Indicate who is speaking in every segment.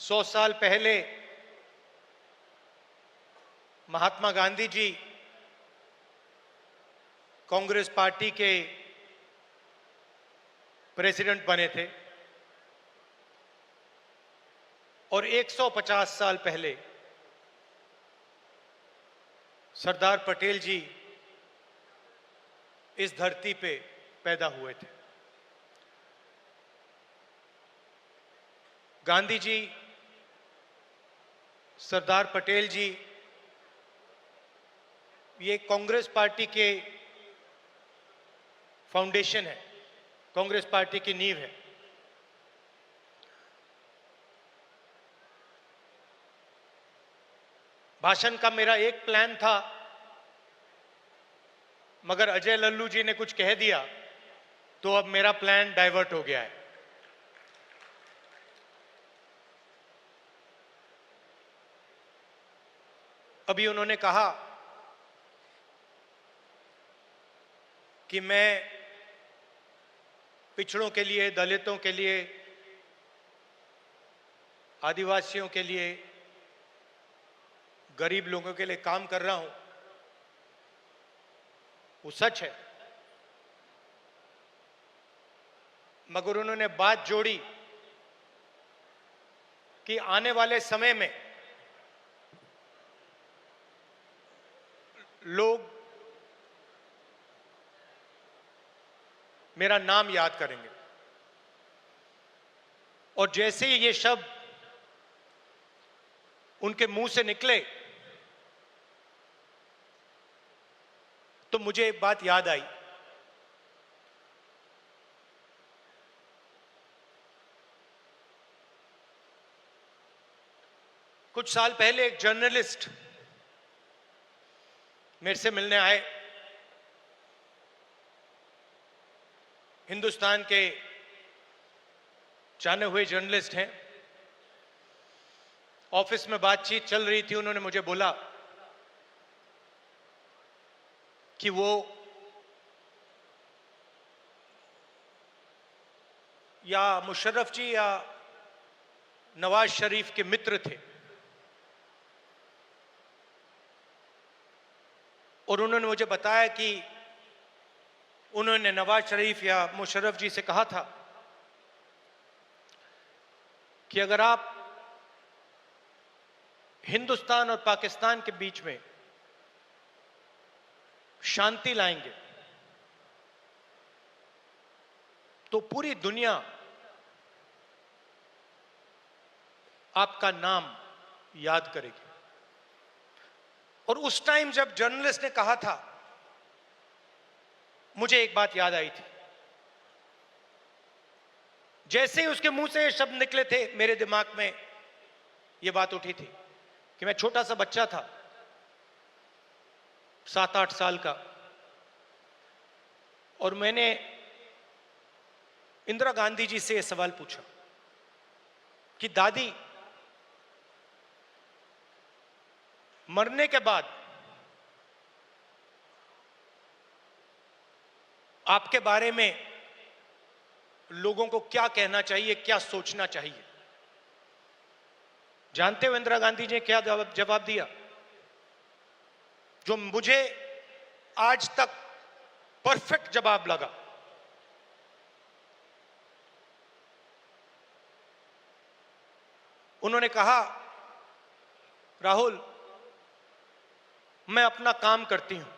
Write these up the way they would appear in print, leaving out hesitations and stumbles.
Speaker 1: 100 साल पहले महात्मा गांधी जी कांग्रेस पार्टी के प्रेसिडेंट बने थे और 150 साल पहले सरदार पटेल जी इस धरती पे पैदा हुए थे। गांधी जी, सरदार पटेल जी ये कांग्रेस पार्टी के फाउंडेशन है, कांग्रेस पार्टी की नींव है। भाषण का मेरा एक प्लान था, मगर अजय लल्लू जी ने कुछ कह दिया तो अब मेरा प्लान डाइवर्ट हो गया है। अभी उन्होंने कहा कि मैं पिछड़ों के लिए, दलितों के लिए, आदिवासियों के लिए, गरीब लोगों के लिए काम कर रहा हूं। वो सच है, मगर उन्होंने बात जोड़ी कि आने वाले समय में लोग मेरा नाम याद करेंगे और जैसे ही ये शब्द उनके मुंह से निकले तो मुझे एक बात याद आई। कुछ साल पहले एक जर्नलिस्ट मेरे से मिलने आए। हिंदुस्तान के जाने हुए जर्नलिस्ट हैं। ऑफिस में बातचीत चल रही थी। उन्होंने मुझे बोला कि वो या मुशर्रफ जी या नवाज शरीफ के मित्र थे और उन्होंने मुझे बताया कि उन्होंने नवाज शरीफ या मुशर्रफ जी से कहा था कि अगर आप हिंदुस्तान और पाकिस्तान के बीच में शांति लाएंगे तो पूरी दुनिया आपका नाम याद करेगी। और उस टाइम जब जर्नलिस्ट ने कहा था, मुझे एक बात याद आई थी। जैसे ही उसके मुंह से ये शब्द निकले थे, मेरे दिमाग में ये बात उठी थी कि मैं छोटा सा बच्चा था, 7-8 साल का, और मैंने इंदिरा गांधी जी से यह सवाल पूछा कि दादी, मरने के बाद आपके बारे में लोगों को क्या कहना चाहिए, क्या सोचना चाहिए? जानते हो इंदिरा गांधी जी ने क्या जवाब दिया, जो मुझे आज तक परफेक्ट जवाब लगा। उन्होंने कहा, राहुल, मैं अपना काम करती हूं,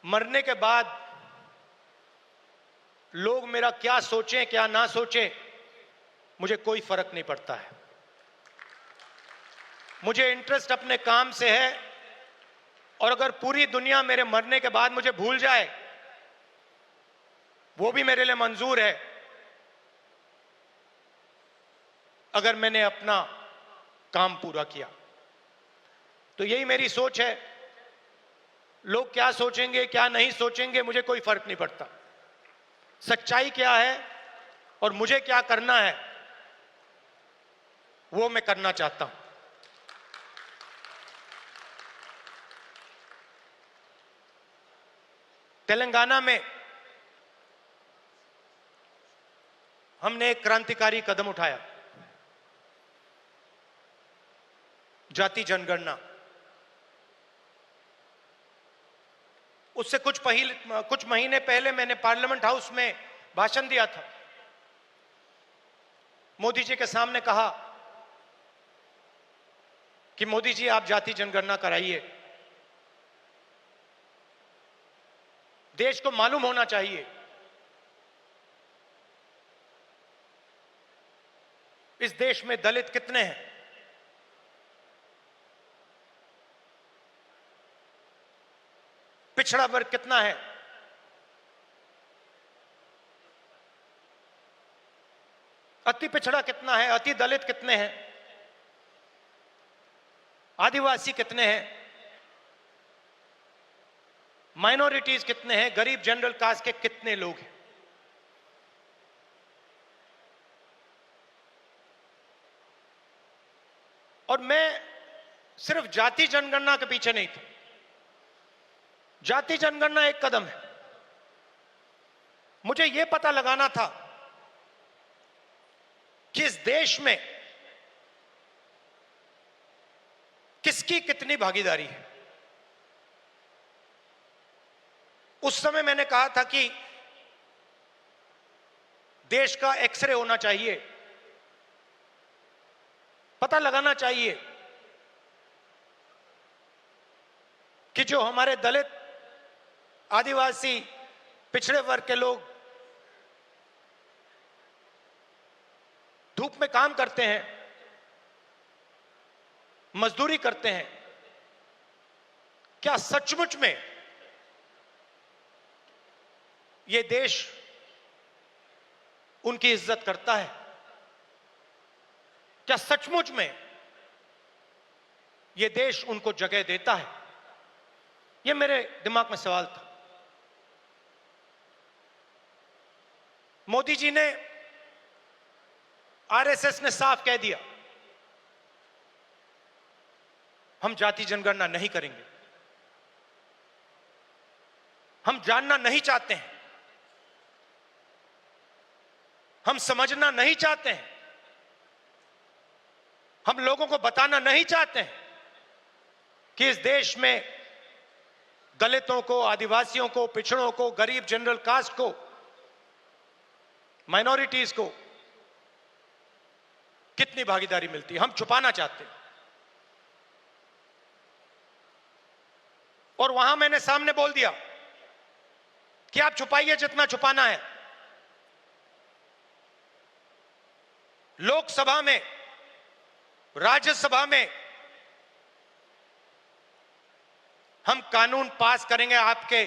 Speaker 1: मरने के बाद लोग मेरा क्या सोचें क्या ना सोचें मुझे कोई फर्क नहीं पड़ता है। मुझे इंटरेस्ट अपने काम से है और अगर पूरी दुनिया मेरे मरने के बाद मुझे भूल जाए वो भी मेरे लिए मंजूर है, अगर मैंने अपना काम पूरा किया। तो यही मेरी सोच है। लोग क्या सोचेंगे क्या नहीं सोचेंगे मुझे कोई फर्क नहीं पड़ता। सच्चाई क्या है और मुझे क्या करना है वो मैं करना चाहता हूं। तेलंगाना में हमने एक क्रांतिकारी कदम उठाया, जाति जनगणना। उससे कुछ महीने पहले मैंने पार्लियामेंट हाउस में भाषण दिया था। मोदी जी के सामने कहा कि मोदी जी आप जाति जनगणना कराइए, देश को मालूम होना चाहिए इस देश में दलित कितने हैं, पिछड़ा वर्ग कितना है, अति पिछड़ा कितना है, अति दलित कितने हैं, आदिवासी कितने हैं, माइनॉरिटीज कितने हैं, गरीब जनरल कास्ट के कितने लोग हैं। और मैं सिर्फ जाति जनगणना के पीछे नहीं था। जाति जनगणना एक कदम है, मुझे यह पता लगाना था कि इस देश में किसकी कितनी भागीदारी है। उस समय मैंने कहा था कि देश का एक्सरे होना चाहिए, पता लगाना चाहिए कि जो हमारे दलित, आदिवासी, पिछड़े वर्ग के लोग धूप में काम करते हैं, मजदूरी करते हैं, क्या सचमुच में ये देश उनकी इज्जत करता है? क्या सचमुच में ये देश उनको जगह देता है? ये मेरे दिमाग में सवाल था। मोदी जी ने, आरएसएस ने साफ कह दिया हम जाति जनगणना नहीं करेंगे, हम जानना नहीं चाहते हैं, हम समझना नहीं चाहते हैं, हम लोगों को बताना नहीं चाहते हैं कि इस देश में दलितों को, आदिवासियों को, पिछड़ों को, गरीब जनरल कास्ट को, माइनॉरिटीज को कितनी भागीदारी मिलती है, हम छुपाना चाहते हैं। और वहां मैंने सामने बोल दिया कि आप छुपाइए जितना छुपाना है। लोकसभा में, राज्यसभा में हम कानून पास करेंगे, आपके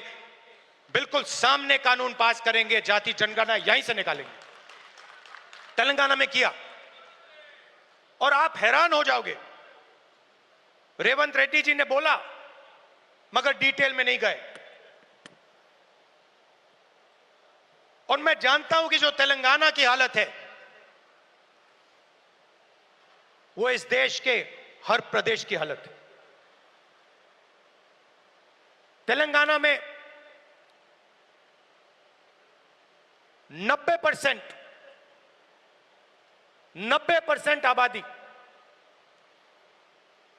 Speaker 1: बिल्कुल सामने कानून पास करेंगे, जाति जनगणना यहीं से निकालेंगे। तेलंगाना में किया और आप हैरान हो जाओगे, रेवंत रेड्डी जी ने बोला मगर डिटेल में नहीं गए। और मैं जानता हूं कि जो तेलंगाना की हालत है वो इस देश के हर प्रदेश की हालत है। तेलंगाना में 90% आबादी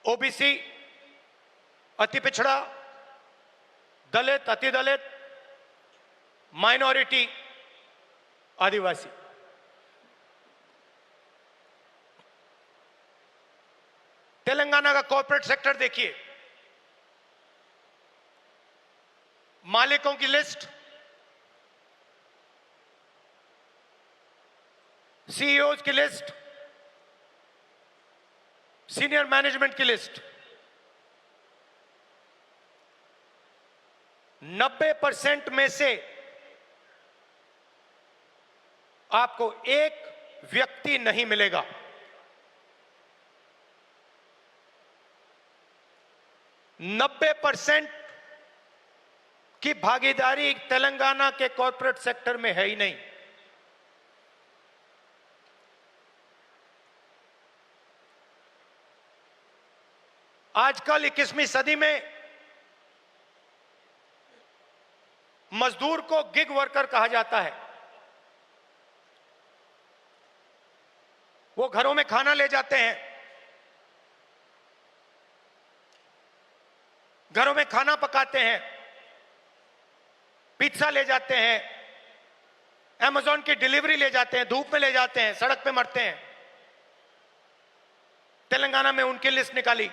Speaker 1: ओबीसी, अति पिछड़ा, दलित, अति दलित, माइनॉरिटी, आदिवासी। तेलंगाना का कॉर्पोरेट सेक्टर देखिए, मालिकों की लिस्ट, सीईओज की लिस्ट, सीनियर मैनेजमेंट की लिस्ट, 90% में से आपको एक व्यक्ति नहीं मिलेगा। नब्बे % की भागीदारी तेलंगाना के कॉर्पोरेट सेक्टर में है ही नहीं। आजकल 21वीं सदी में मजदूर को गिग वर्कर कहा जाता है। वो घरों में खाना ले जाते हैं, घरों में खाना पकाते हैं, पिज्जा ले जाते हैं, अमेज़न की डिलीवरी ले जाते हैं, धूप में ले जाते हैं, सड़क पे मरते हैं। तेलंगाना में उनकी लिस्ट निकाली,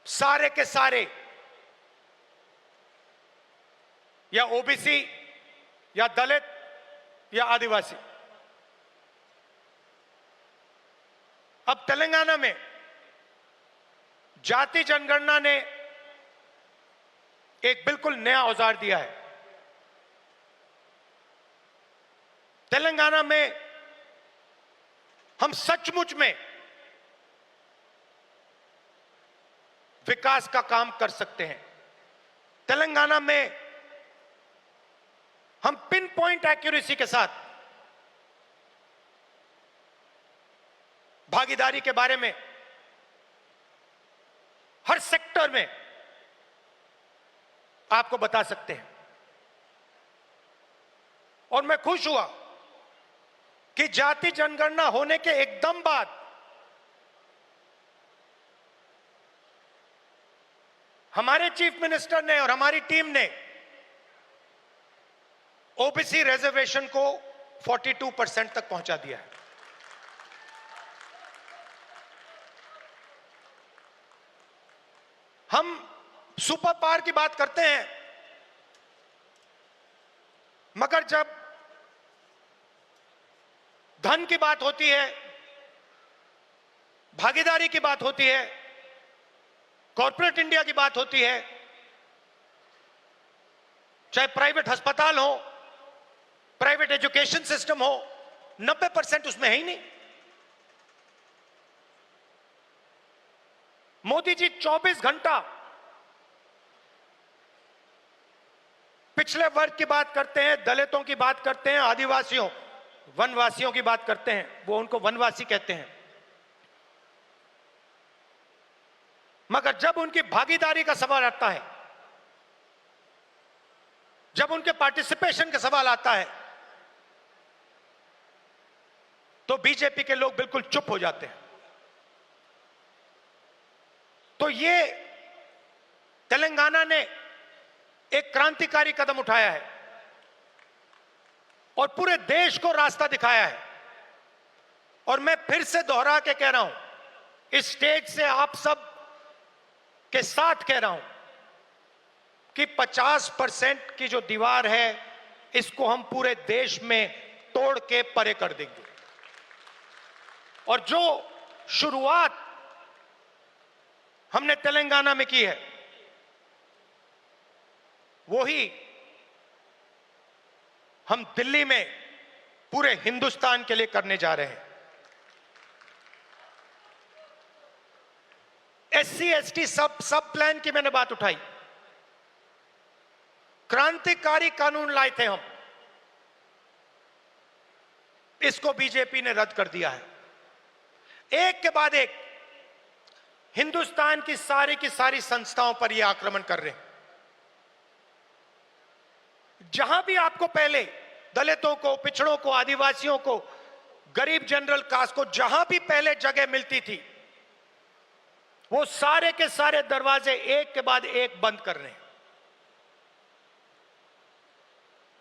Speaker 1: सारे के सारे या ओबीसी या दलित या आदिवासी। अब तेलंगाना में जाति जनगणना ने एक बिल्कुल नया औजार दिया है। तेलंगाना में हम सचमुच में विकास का काम कर सकते हैं। तेलंगाना में हम पिन पॉइंट एक्यूरेसी के साथ भागीदारी के बारे में हर सेक्टर में आपको बता सकते हैं। और मैं खुश हुआ कि जाति जनगणना होने के एकदम बाद हमारे चीफ मिनिस्टर ने और हमारी टीम ने ओबीसी रिजर्वेशन को 42% तक पहुंचा दिया है। हम सुपर पावर की बात करते हैं, मगर जब धन की बात होती है, भागीदारी की बात होती है, कॉर्पोरेट इंडिया की बात होती है, चाहे प्राइवेट अस्पताल हो, प्राइवेट एजुकेशन सिस्टम हो, 90% उसमें है ही नहीं। मोदी जी 24 घंटा पिछले वर्ग की बात करते हैं, दलितों की बात करते हैं, आदिवासियों वनवासियों की बात करते हैं, वो उनको वनवासी कहते हैं। मगर जब उनकी भागीदारी का सवाल आता है, जब उनके पार्टिसिपेशन का सवाल आता है, तो बीजेपी के लोग बिल्कुल चुप हो जाते हैं। तो ये तेलंगाना ने एक क्रांतिकारी कदम उठाया है और पूरे देश को रास्ता दिखाया है। और मैं फिर से दोहरा के कह रहा हूं, इस स्टेज से आप सब के साथ कह रहा हूं कि 50% की जो दीवार है, इसको हम पूरे देश में तोड़ के परे कर देंगे। और जो शुरुआत हमने तेलंगाना में की है, वही हम दिल्ली में पूरे हिंदुस्तान के लिए करने जा रहे हैं। एससी एसटी सब प्लान की मैंने बात उठाई, क्रांतिकारी कानून लाए थे हम, इसको बीजेपी ने रद्द कर दिया है। एक के बाद एक हिंदुस्तान की सारी संस्थाओं पर यह आक्रमण कर रहे हैं। जहां भी आपको पहले दलितों को, पिछड़ों को, आदिवासियों को, गरीब जनरल कास्ट को जहां भी पहले जगह मिलती थी, वो सारे के सारे दरवाजे एक के बाद एक बंद कर रहे हैं।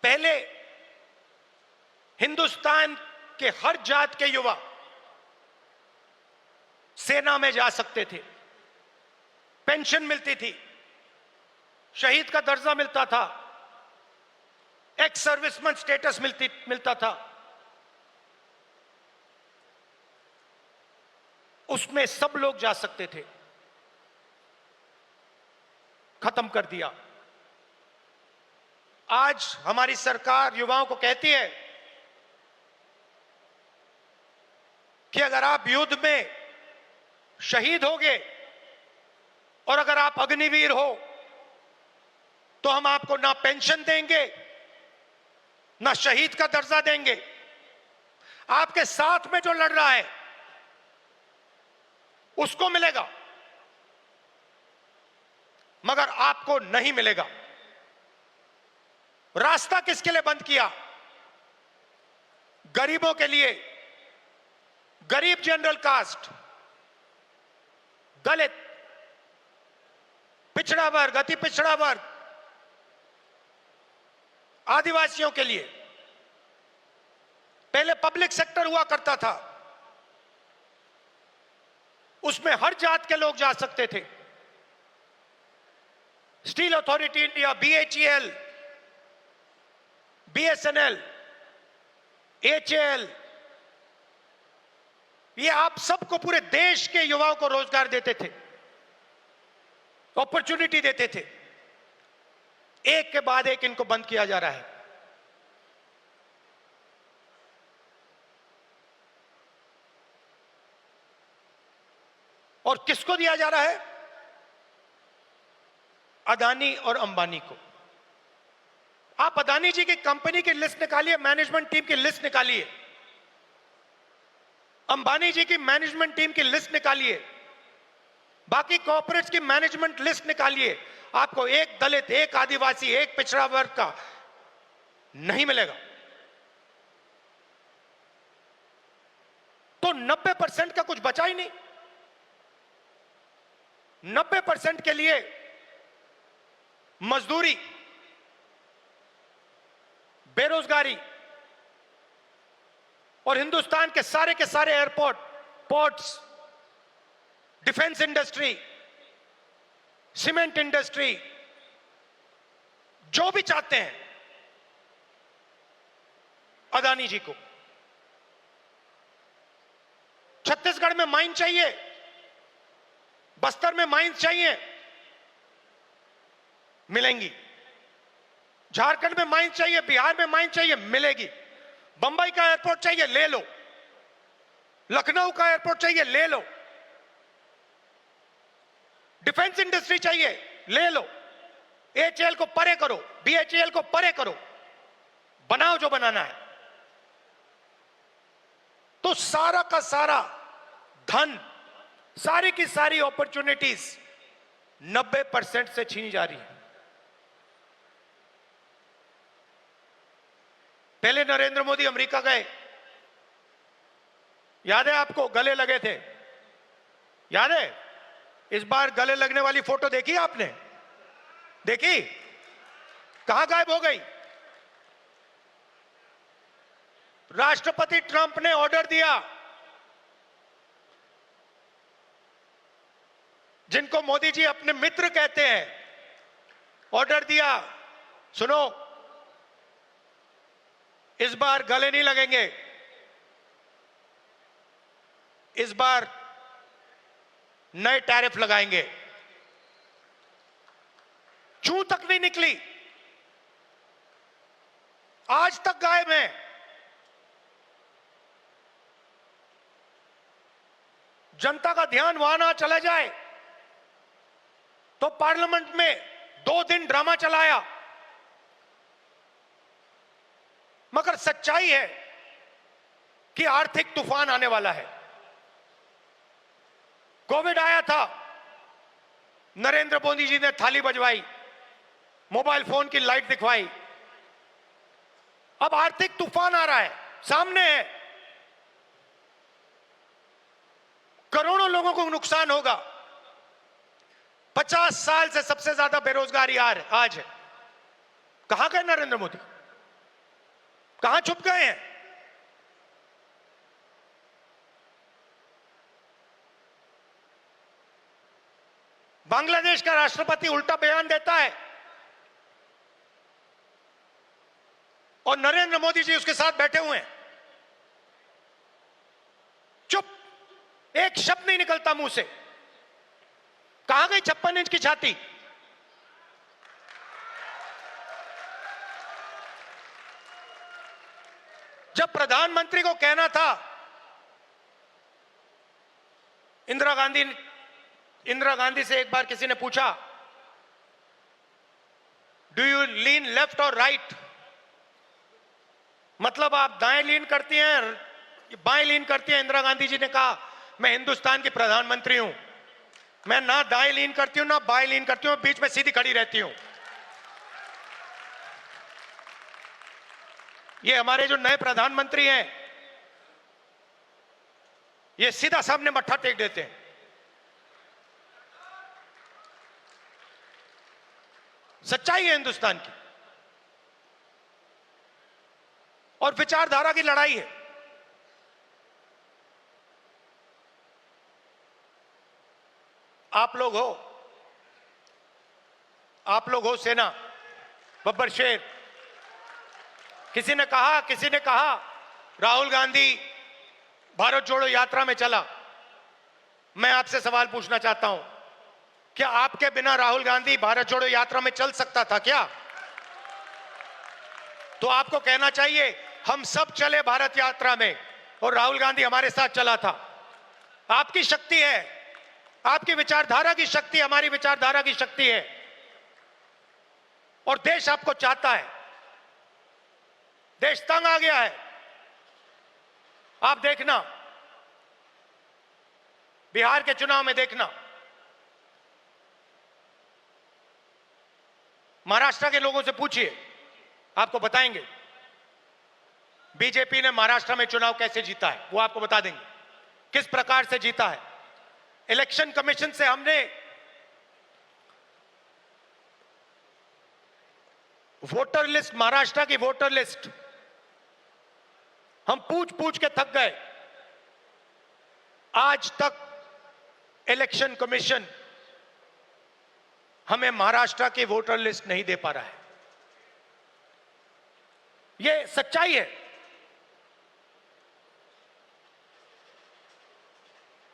Speaker 1: पहले हिंदुस्तान के हर जात के युवा सेना में जा सकते थे, पेंशन मिलती थी, शहीद का दर्जा मिलता था, एक्स सर्विसमैन स्टेटस मिलता था। उसमें सब लोग जा सकते थे, खत्म कर दिया। आज हमारी सरकार युवाओं को कहती है कि अगर आप युद्ध में शहीद होगे और अगर आप अग्निवीर हो, तो हम आपको ना पेंशन देंगे, ना शहीद का दर्जा देंगे। आपके साथ में जो लड़ रहा है उसको मिलेगा, मगर आपको नहीं मिलेगा। रास्ता किसके लिए बंद किया? गरीबों के लिए, गरीब जनरल कास्ट, दलित, पिछड़ा वर्ग, अति पिछड़ा वर्ग, आदिवासियों के लिए पहले पब्लिक सेक्टर हुआ करता था, उसमें हर जात के लोग जा सकते थे। Steel authority India, BHEL, BSNL, HAL, ये आप सबको, पूरे देश के युवाओं को रोजगार देते थे, अपॉर्चुनिटी देते थे। एक के बाद एक इनको बंद किया जा रहा है। और किसको दिया जा रहा है? अदानी और अंबानी को। आप अदानी जी की कंपनी की लिस्ट निकालिए, मैनेजमेंट टीम की लिस्ट निकालिए, अंबानी जी की मैनेजमेंट टीम की लिस्ट निकालिए, बाकी कॉर्पोरेट्स की मैनेजमेंट लिस्ट निकालिए, आपको एक दलित, एक आदिवासी, एक पिछड़ा वर्ग का नहीं मिलेगा। तो 90% का कुछ बचा ही नहीं। 90% के लिए मजदूरी, बेरोजगारी, और हिंदुस्तान के सारे airport, ports, defence industry, cement industry, जो भी चाहते हैं अदानी जी को। छत्तीसगढ़ में माइन चाहिए, बस्तर में माइंस चाहिए, मिलेंगी। झारखंड में माइंस चाहिए, बिहार में माइंस चाहिए, मिलेगी। बंबई का एयरपोर्ट चाहिए, ले लो। लखनऊ का एयरपोर्ट चाहिए, ले लो। डिफेंस इंडस्ट्री चाहिए, ले लो। HAL को परे करो, BHEL को परे करो, बनाओ जो बनाना है। तो सारा का सारा धन, सारी की सारी अपॉर्चुनिटीज 90% से छीनी जा रही है। पहले नरेंद्र मोदी अमेरिका गए, याद है आपको? गले लगे थे, याद है? इस बार गले लगने वाली फोटो देखी आपने? देखी? कहां गायब हो गई? राष्ट्रपति ट्रंप ने ऑर्डर दिया, जिनको मोदी जी अपने मित्र कहते हैं, ऑर्डर दिया, सुनो, इस बार गले नहीं लगेंगे, इस बार नए टैरिफ लगाएंगे। चूं तक नहीं निकली, आज तक गायब है। जनता का ध्यान वहां ना चला जाए तो पार्लियामेंट में 2 दिन ड्रामा चलाया। मगर सच्चाई है कि आर्थिक तूफान आने वाला है। कोविड आया था, नरेंद्र मोदी जी ने थाली बजवाई, मोबाइल फोन की लाइट दिखवाई। अब आर्थिक तूफान आ रहा है, सामने है। करोड़ों लोगों को नुकसान होगा। 50 साल से सबसे ज्यादा बेरोजगारी आज है। कहां गए नरेंद्र मोदी? कहां छुप गए हैं? बांग्लादेश का राष्ट्रपति उल्टा बयान देता है और नरेंद्र मोदी जी उसके साथ बैठे हुए हैं, चुप, एक शब्द नहीं निकलता मुंह से। कहां गई 56 इंच की छाती? जब प्रधानमंत्री को कहना था, इंदिरा गांधी से एक बार किसी ने पूछा, डू यू लीन लेफ्ट और राइट? मतलब आप दाएं लीन करती हैं, बाएं लीन करती हैं? इंदिरा गांधी जी ने कहा, मैं हिंदुस्तान की प्रधानमंत्री हूं, मैं ना दाएं लीन करती हूं ना बाएं लीन करती हूं, बीच में सीधी खड़ी रहती हूं। ये हमारे जो नए प्रधानमंत्री हैं, ये सीधा सामने मत्था टेक देते हैं। सच्चाई है हिंदुस्तान की, और विचारधारा की लड़ाई है। आप लोग हो सेना, बब्बर शेर। किसी ने कहा राहुल गांधी भारत जोड़ो यात्रा में चला। मैं आपसे सवाल पूछना चाहता हूं, क्या आपके बिना राहुल गांधी भारत जोड़ो यात्रा में चल सकता था क्या? तो आपको कहना चाहिए हम सब चले भारत यात्रा में और राहुल गांधी हमारे साथ चला था। आपकी शक्ति है, आपकी विचारधारा की शक्ति हमारी विचारधारा की शक्ति है, और देश आपको चाहता है। देश तंग आ गया है। आप देखना, बिहार के चुनाव में देखना, महाराष्ट्र के लोगों से पूछिए, आपको बताएंगे बीजेपी ने महाराष्ट्र में चुनाव कैसे जीता है। वो आपको बता देंगे किस प्रकार से जीता है। इलेक्शन कमीशन से हमने वोटर लिस्ट, महाराष्ट्र की वोटर लिस्ट हम पूछ पूछ के थक गए। आज तक इलेक्शन कमीशन हमें महाराष्ट्र की वोटर लिस्ट नहीं दे पा रहा है। यह सच्चाई है।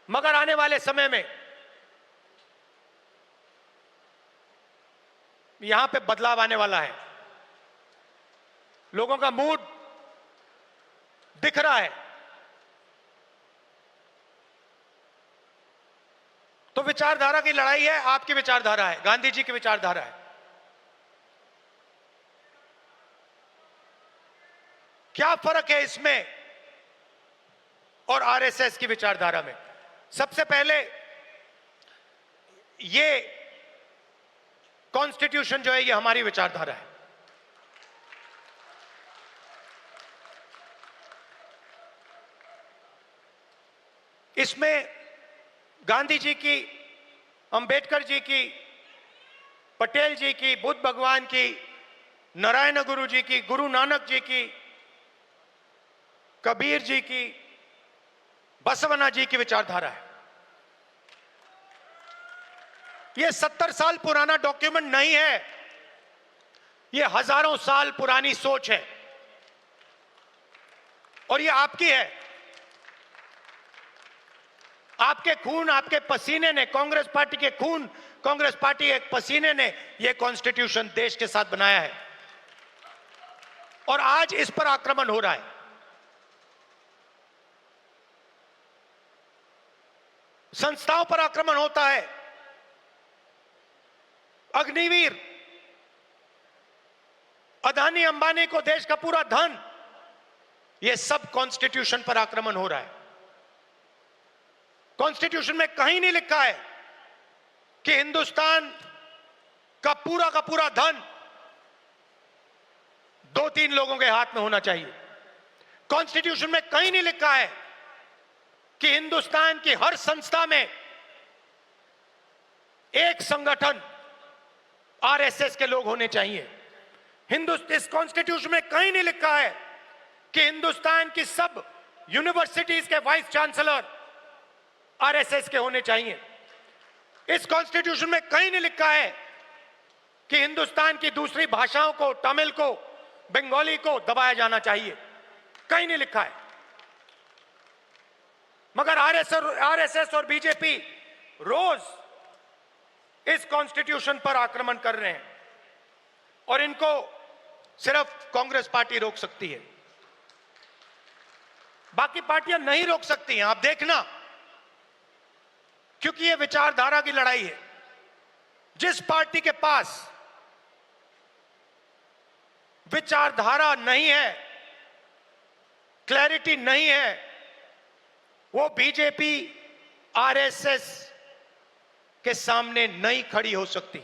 Speaker 1: मगर आने वाले समय में यहां पे बदलाव आने वाला है। लोगों का मूड दिख रहा है। तो विचारधारा की लड़ाई है। आपकी विचारधारा है, गांधी जी की विचारधारा है। क्या फर्क है इसमें और आरएसएस की विचारधारा में? सबसे पहले ये कॉन्स्टिट्यूशन जो है ये हमारी विचारधारा है। इसमें गांधी जी की, अंबेडकर जी की, पटेल जी की, बुद्ध भगवान की, नारायण गुरु जी की, गुरु नानक जी की, कबीर जी की, बसवना जी की विचारधारा है। यह 70 साल पुराना डॉक्यूमेंट नहीं है, यह हजारों साल पुरानी सोच है, और यह आपकी है। आपके खून, आपके पसीने ने, कांग्रेस पार्टी के खून, कांग्रेस पार्टी के पसीने ने यह कॉन्स्टिट्यूशन देश के साथ बनाया है, और आज इस पर आक्रमण हो रहा है। संस्थाओं पर आक्रमण होता है। अग्निवीर, अदानी अंबानी को देश का पूरा धन, यह सब कॉन्स्टिट्यूशन पर आक्रमण हो रहा है। कॉन्स्टिट्यूशन में कहीं नहीं लिखा है कि हिंदुस्तान का पूरा धन 2-3 लोगों के हाथ में होना चाहिए। कॉन्स्टिट्यूशन में कहीं नहीं लिखा है कि हिंदुस्तान की हर संस्था में एक संगठन आरएसएस के लोग होने चाहिए। इस कॉन्स्टिट्यूशन में कहीं नहीं लिखा है कि हिंदुस्तान की सब यूनिवर्सिटीज के वाइस चांसलर आरएसएस के होने चाहिए। इस कॉन्स्टिट्यूशन में कहीं नहीं लिखा है कि हिंदुस्तान की दूसरी भाषाओं को, तमिल को, बंगाली को दबाया जाना चाहिए। कहीं नहीं लिखा है। मगर आरएसएस और बीजेपी रोज इस कॉन्स्टिट्यूशन पर आक्रमण कर रहे हैं, और इनको सिर्फ कांग्रेस पार्टी रोक सकती है, बाकी पार्टियां नहीं रोक सकती हैं। आप देखना, क्योंकि यह विचारधारा की लड़ाई है। जिस पार्टी के पास विचारधारा नहीं है, क्लैरिटी नहीं है, वो बीजेपी, आरएसएस के सामने नहीं खड़ी हो सकती।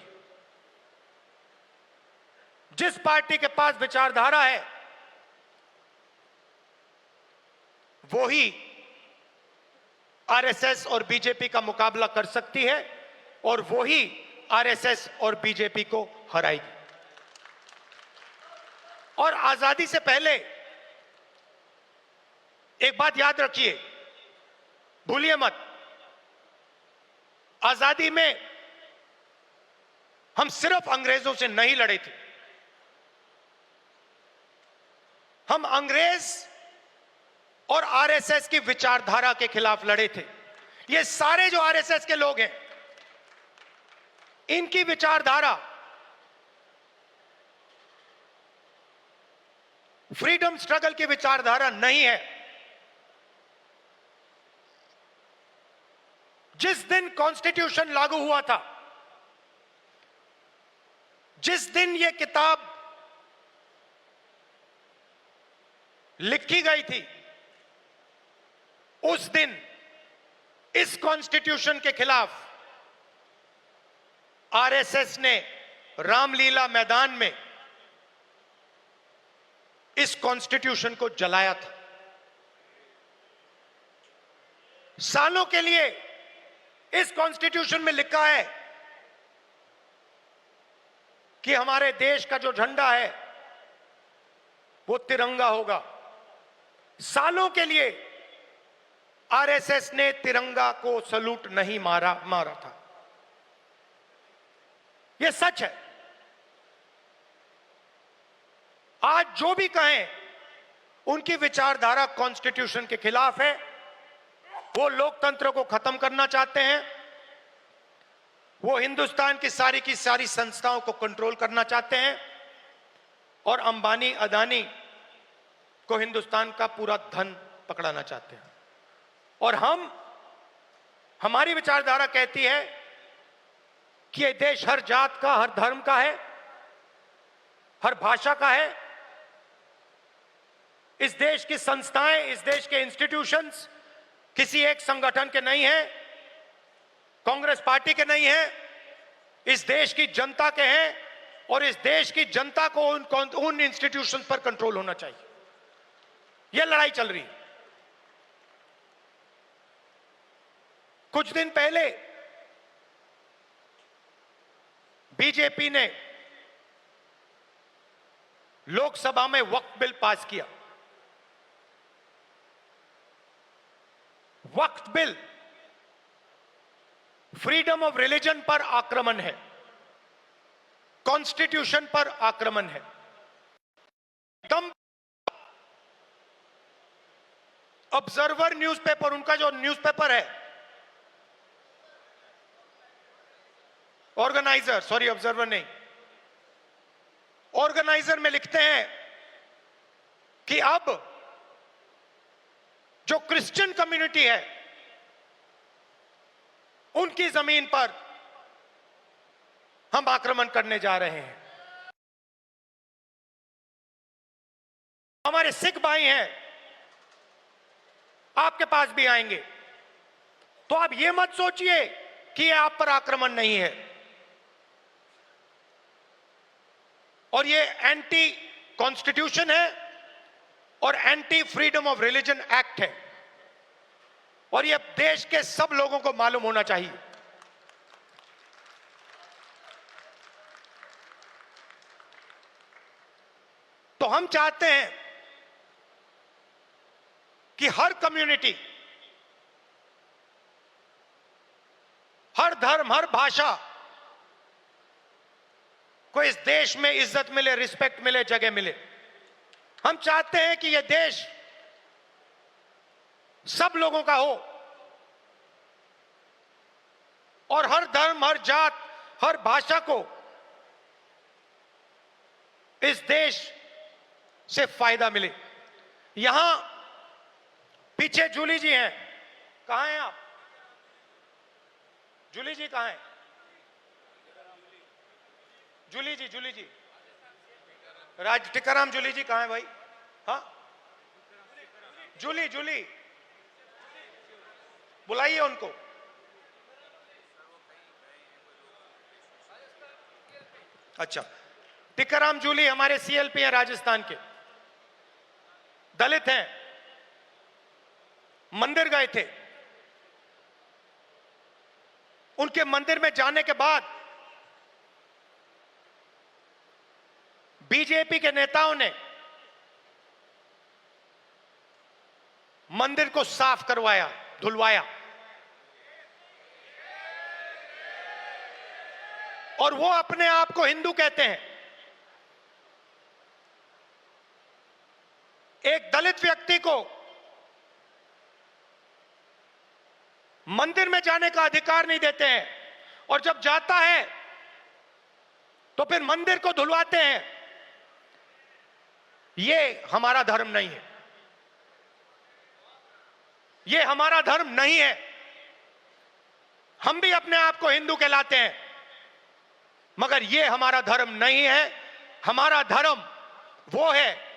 Speaker 1: जिस पार्टी के पास विचारधारा है, वो ही आरएसएस और बीजेपी का मुकाबला कर सकती है और वो ही आरएसएस और बीजेपी को हराएगी। और आजादी से पहले एक बात याद रखिए, भूलिए मत, आजादी में हम सिर्फ अंग्रेजों से नहीं लड़े थे, हम अंग्रेज और आरएसएस की विचारधारा के खिलाफ लड़े थे। ये सारे जो आरएसएस के लोग हैं, इनकी विचारधारा फ्रीडम स्ट्रगल की विचारधारा नहीं है। जिस दिन कॉन्स्टिट्यूशन लागू हुआ था, जिस दिन यह किताब लिखी गई थी, उस दिन इस कॉन्स्टिट्यूशन के खिलाफ आरएसएस ने रामलीला मैदान में इस कॉन्स्टिट्यूशन को जलाया था। सालों के लिए इस कॉन्स्टिट्यूशन में लिखा है कि हमारे देश का जो झंडा है वो तिरंगा होगा। सालों के लिए आरएसएस ने तिरंगा को सलूट नहीं मारा था। यह सच है। आज जो भी कहें, उनकी विचारधारा कॉन्स्टिट्यूशन के खिलाफ है। वो लोकतंत्र को खत्म करना चाहते हैं, वो हिंदुस्तान की सारी संस्थाओं को कंट्रोल करना चाहते हैं और अंबानी अदानी को हिंदुस्तान का पूरा धन पकड़ाना चाहते हैं। और हमारी विचारधारा कहती है कि यह देश हर जात का, हर धर्म का है, हर भाषा का है। इस देश की संस्थाएं, इस देश के इंस्टीट्यूशंस किसी एक संगठन के नहीं हैं, कांग्रेस पार्टी के नहीं हैं, इस देश की जनता के हैं और इस देश की जनता को उन इंस्टीट्यूशंस पर कंट्रोल होना चाहिए। यह लड़ाई चल रही है। कुछ दिन पहले बीजेपी ने लोकसभा में वक्फ बिल पास किया। वक्फ बिल फ्रीडम ऑफ रिलीजन पर आक्रमण है, कॉन्स्टिट्यूशन पर आक्रमण है। दम ऑब्जर्वर न्यूज़पेपर, उनका जो न्यूज़पेपर है, ऑर्गेनाइजर, सॉरी ऑब्जर्वर नहीं, ऑर्गेनाइजर में लिखते हैं कि अब जो क्रिश्चियन कम्युनिटी है, उनकी जमीन पर हम आक्रमण करने जा रहे हैं। हमारे सिख भाई हैं, आपके पास भी आएंगे। तो आप ये मत सोचिए कि ये आप पर आक्रमण नहीं है। और ये एंटी कॉन्स्टिट्यूशन है और anti freedom of religion act है। और ये देश के सब लोगों को मालूम होना चाहिए। तो हम चाहते हैं कि हर कम्युनिटी, हर धर्म, हर भाषा को इस देश में इज्जत मिले, रिस्पेक्ट मिले, जगह मिले। हम चाहते हैं कि यह देश सब लोगों का हो और हर धर्म, हर जात, हर भाषा को इस देश से फायदा मिले। यहां पीछे जूली जी हैं, कहां हैं आप? जूली जी कहां हैं? जूली जी टिकाराम जूली जी कहां है भाई? हाँ, जूली बुलाइए उनको। अच्छा, टिकाराम जूली हमारे सीएलपी हैं, राजस्थान के, दलित हैं, मंदिर गए थे, उनके मंदिर में जाने के बाद बीजेपी के नेताओं ने मंदिर को साफ करवाया, धुलवाया, और वो अपने आप को हिंदू कहते हैं। एक दलित व्यक्ति को मंदिर में जाने का अधिकार नहीं देते हैं, और जब जाता है तो फिर मंदिर को धुलवाते हैं। ये हमारा धर्म नहीं है, ये हमारा धर्म नहीं है। हम भी अपने आप को हिंदू कहलाते हैं, मगर ये हमारा धर्म नहीं है। हमारा धर्म वो है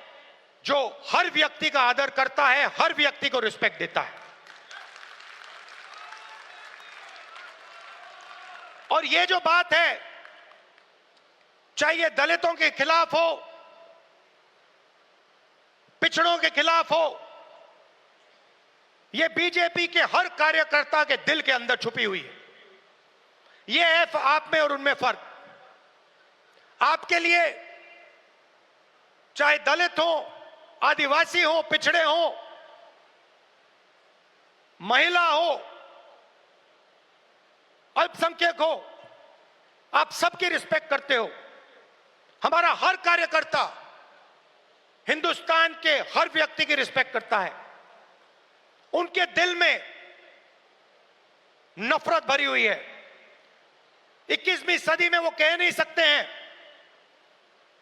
Speaker 1: जो हर व्यक्ति का आदर करता है, हर व्यक्ति को रिस्पेक्ट देता है। और ये जो बात है, चाहे ये दलितों के खिलाफ हो, पिछड़ों के खिलाफ हो, ये बीजेपी के हर कार्यकर्ता के दिल के अंदर छुपी हुई है। ये है आप में और उनमें फर्क। आपके लिए चाहे दलित हो, आदिवासी हो, पिछड़े हो, महिला हो, अल्पसंख्यक हो, आप सबकी रिस्पेक्ट करते हो। हमारा हर कार्यकर्ता हिंदुस्तान के हर व्यक्ति की रिस्पेक्ट करता है। उनके दिल में नफरत भरी हुई है। 21वीं सदी में वो कह नहीं सकते हैं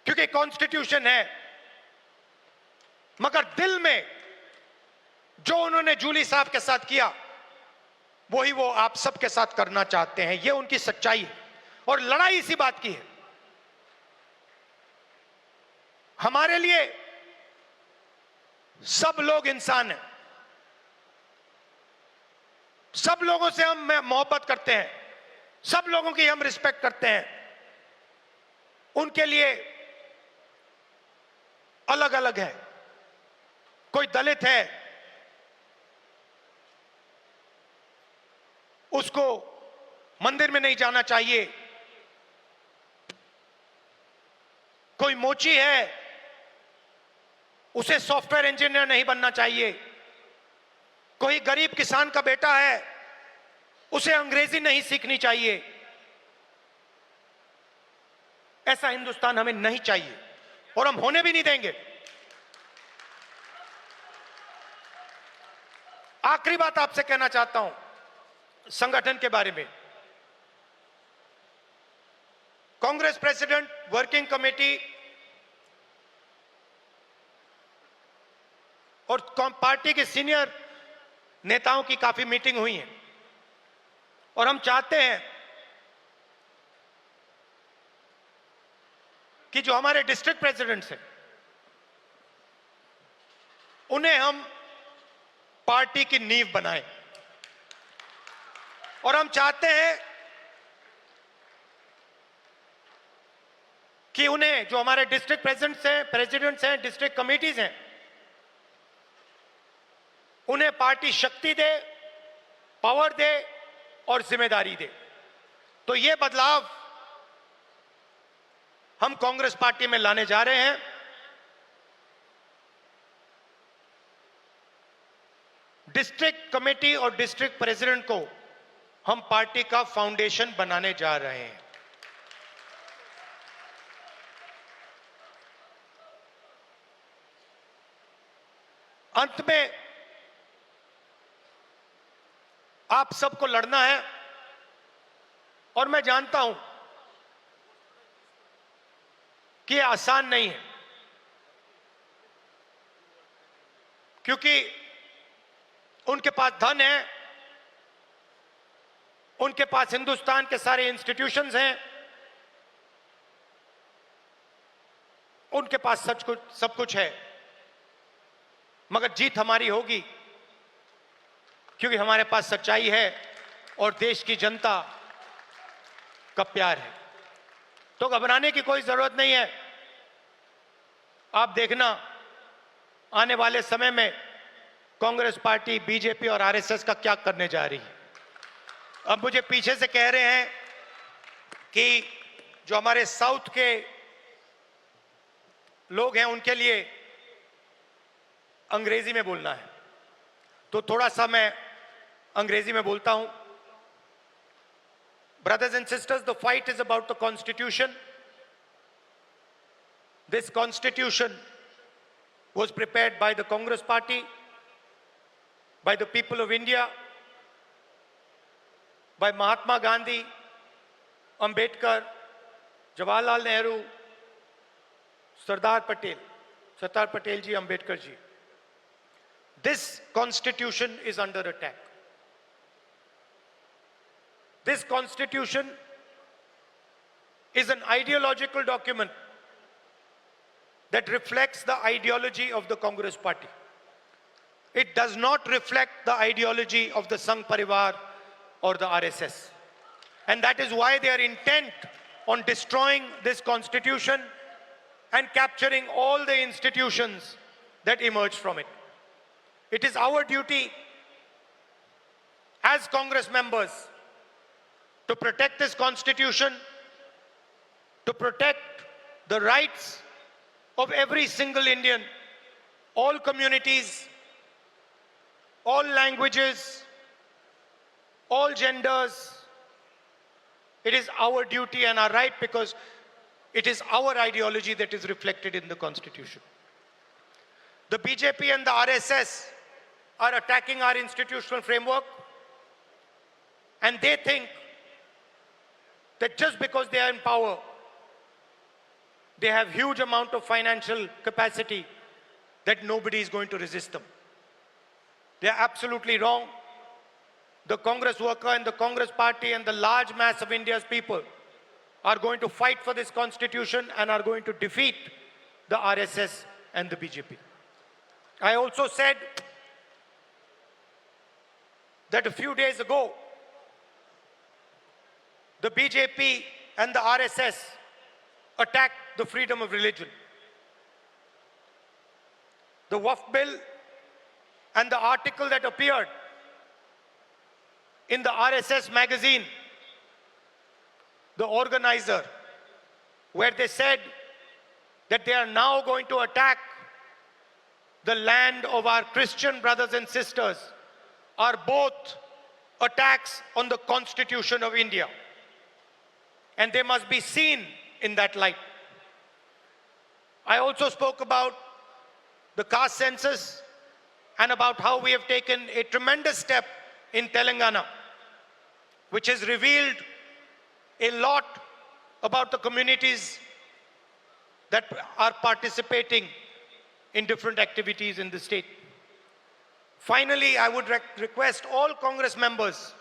Speaker 1: क्योंकि कॉन्स्टिट्यूशन है, मगर दिल में जो उन्होंने जूली साहब के साथ किया, वही वो आप सबके साथ करना चाहते हैं। ये उनकी सच्चाई है, और लड़ाई इसी बात की है। हमारे लिए सब लोग इंसान हैं, सब लोगों से हम मोहब्बत करते हैं, सब लोगों की हम रिस्पेक्ट करते हैं। उनके लिए अलग अलग है। कोई दलित है, उसको मंदिर में नहीं जाना चाहिए। कोई मोची है, उसे सॉफ्टवेयर इंजीनियर नहीं बनना चाहिए। कोई गरीब किसान का बेटा है, उसे अंग्रेजी नहीं सीखनी चाहिए। ऐसा हिंदुस्तान हमें नहीं चाहिए, और हम होने भी नहीं देंगे। आखिरी बात आपसे कहना चाहता हूं संगठन के बारे में। कांग्रेस प्रेसिडेंट, वर्किंग कमेटी और पार्टी के सीनियर नेताओं की काफी मीटिंग हुई है, और हम चाहते हैं कि जो हमारे डिस्ट्रिक्ट प्रेसिडेंट्स हैं, उन्हें हम पार्टी की नींव बनाएं। और हम चाहते हैं कि उन्हें, जो हमारे डिस्ट्रिक्ट प्रेसिडेंट्स हैं, डिस्ट्रिक्ट कमेटीज हैं, उन्हें पार्टी शक्ति दे, पावर दे और जिम्मेदारी दे। तो ये बदलाव हम कांग्रेस पार्टी में लाने जा रहे हैं। डिस्ट्रिक्ट कमेटी और डिस्ट्रिक्ट प्रेसिडेंट को हम पार्टी का फाउंडेशन बनाने जा रहे हैं। अंत में आप सबको लड़ना है, और मैं जानता हूं कि यह आसान नहीं है, क्योंकि उनके पास धन है, उनके पास हिंदुस्तान के सारे इंस्टीट्यूशंस हैं, उनके पास सब कुछ है। मगर जीत हमारी होगी, क्योंकि हमारे पास सच्चाई है और देश की जनता का प्यार है। तो घबराने की कोई जरूरत नहीं है। आप देखना, आने वाले समय में कांग्रेस पार्टी, बीजेपी और आरएसएस का क्या करने जा रही है। अब मुझे पीछे से कह रहे हैं कि जो हमारे साउथ के लोग हैं उनके लिए अंग्रेजी में बोलना है, तो थोड़ा सा मैं अंग्रेजी में बोलता हूं। Brothers and sisters, the fight is about the Constitution. This Constitution was prepared by the Congress Party, by the people of India, by Mahatma Gandhi, Ambedkar, Jawaharlal Nehru, Sardar Patel ji, Ambedkar ji. This Constitution is under attack. This Constitution is an ideological document that reflects the ideology of the Congress Party. It does not reflect the ideology of the Sangh Parivar or the RSS. And that is why they are intent on destroying this Constitution and capturing all the institutions that emerge from it. It is our duty as Congress members to protect this Constitution, to protect the rights of every single Indian, all communities, all languages, all genders. It is our duty and our right because it is our ideology that is reflected in the Constitution. The BJP and the RSS are attacking our institutional framework, and they think that just because they are in power, they have huge amount of financial capacity that nobody is going to resist them. They are absolutely wrong. The Congress worker and the Congress party and the large mass of India's people are going to fight for this Constitution and are going to defeat the RSS and the BJP. I also said that a few days ago, the BJP and the RSS attacked the freedom of religion. The Waqf bill and the article that appeared in the RSS magazine, the organizer, where they said that they are now going to attack the land of our Christian brothers and sisters, are both attacks on the Constitution of India. And they must be seen in that light. I also spoke about the caste census and about how we have taken a tremendous step in Telangana, which has revealed a lot about the communities that are participating in different activities in the state. Finally, I would request all Congress members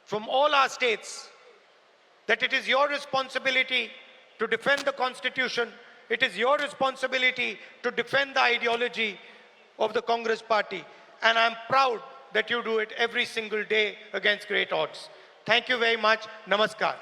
Speaker 1: from all our states that it is your responsibility to defend the Constitution. It is your responsibility to defend the ideology of the Congress party. And I'm proud that you do it every single day against great odds. Thank you very much. Namaskar.